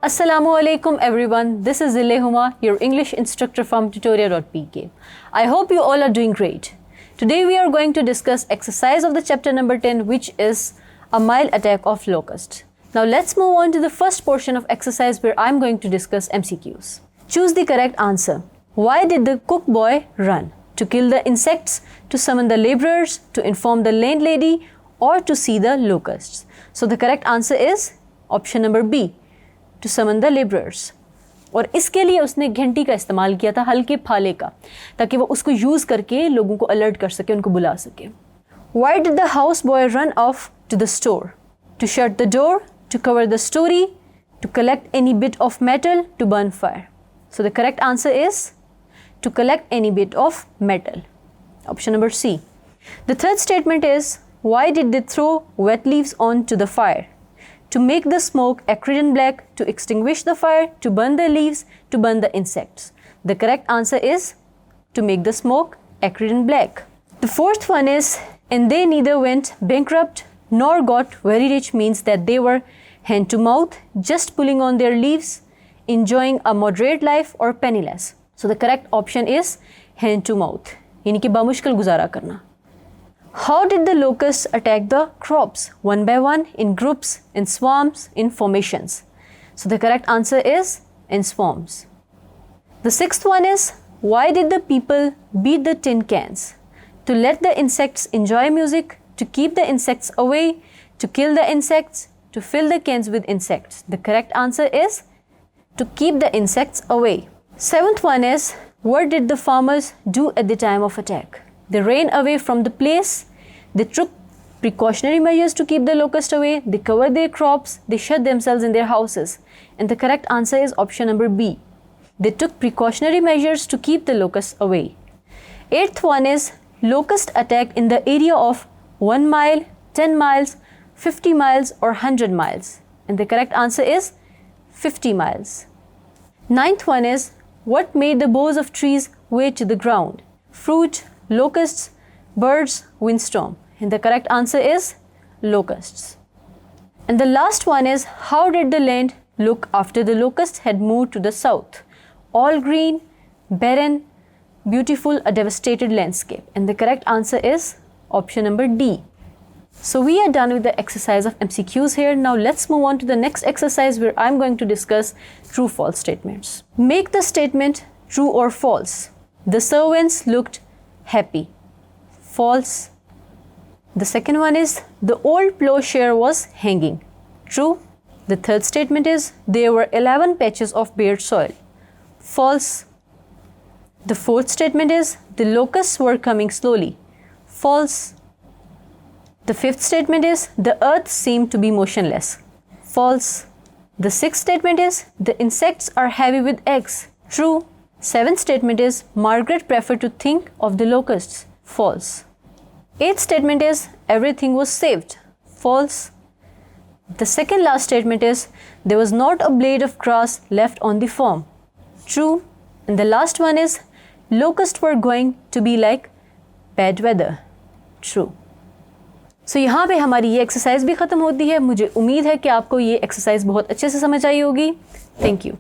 Assalamualaikum everyone, this is Huma, your English instructor from tutoria.pk. I hope you all are doing great. Today we are going to discuss exercise of the chapter number 10, which is a mild attack of locust. Now let's move on to the first portion of exercise where I'm going to discuss MCQs. Choose the correct answer. Why did the cook boy run? To kill the insects, to summon the laborers, to inform the landlady, or to see the locusts? So the correct answer is option number B, to summon the laborers. और इसके लिए उसने घंटी का इस्तेमाल किया था, हल्के फाले का, ताकि वो उसको यूज़ करके लोगों को अलर्ट कर सके, उनको बुला सके. Why did the houseboy run off to the store? To shut the door, to cover the story, to collect any bit of metal, to burn fire. So the correct answer is to collect any bit of metal. Option number C. The third statement is, why did they throw wet leaves onto the fire? To make the smoke acrid and black, to extinguish the fire, to burn the leaves, to burn the insects. The correct answer is to make the smoke acrid and black. The fourth one is, and they neither went bankrupt nor got very rich, means that they were hand to mouth, just pulling on their leaves, enjoying a moderate life, or penniless. So the correct option is hand to mouth, यानी कि बामुश्किल गुजारा करना. How did the locusts attack the crops? One by one, in groups, in swarms, in formations. So the correct answer is in swarms. The sixth one is, why did the people beat the tin cans? To let the insects enjoy music, to keep the insects away, to kill the insects, to fill the cans with insects. The correct answer is to keep the insects away. Seventh one is, what did the farmers do at the time of attack? They ran away from the place, they took precautionary measures to keep the locust away, they covered their crops, they shut themselves in their houses. And the correct answer is option number B. They took precautionary measures to keep the locusts away. Eighth one is, locust attacked in the area of 1 mile, 10 miles, 50 miles or 100 miles. And the correct answer is 50 miles. Ninth one is, what made the boughs of trees way to the ground? Fruit, locusts, birds, windstorm. And the correct answer is locusts. And the last one is, how did the land look after the locusts had moved to the south? All green, barren, beautiful, a devastated landscape. And the correct answer is option number D. So we are done with the exercise of MCQs here. Now let's move on to the next exercise where I'm going to discuss true-false statements. Make the statement true or false. The servants looked happy. False. The second one is, the old plowshare was hanging. True. The third statement is, there were 11 patches of bare soil. False. The fourth statement is, the locusts were coming slowly. False. The fifth statement is, the earth seemed to be motionless. False. The sixth statement is, the insects are heavy with eggs. True. Seventh statement is, Margaret preferred to think of the locusts. False. Eighth statement is, everything was saved. False. The second last statement is, there was not a blade of grass left on the farm. True. And the last one is, locusts were going to be like bad weather. True. So यहाँ पे हमारी ये exercise भी ख़त्म होती है. मुझे उम्मीद है कि आपको ये एक्सरसाइज बहुत अच्छे से समझ आई होगी. Thank you.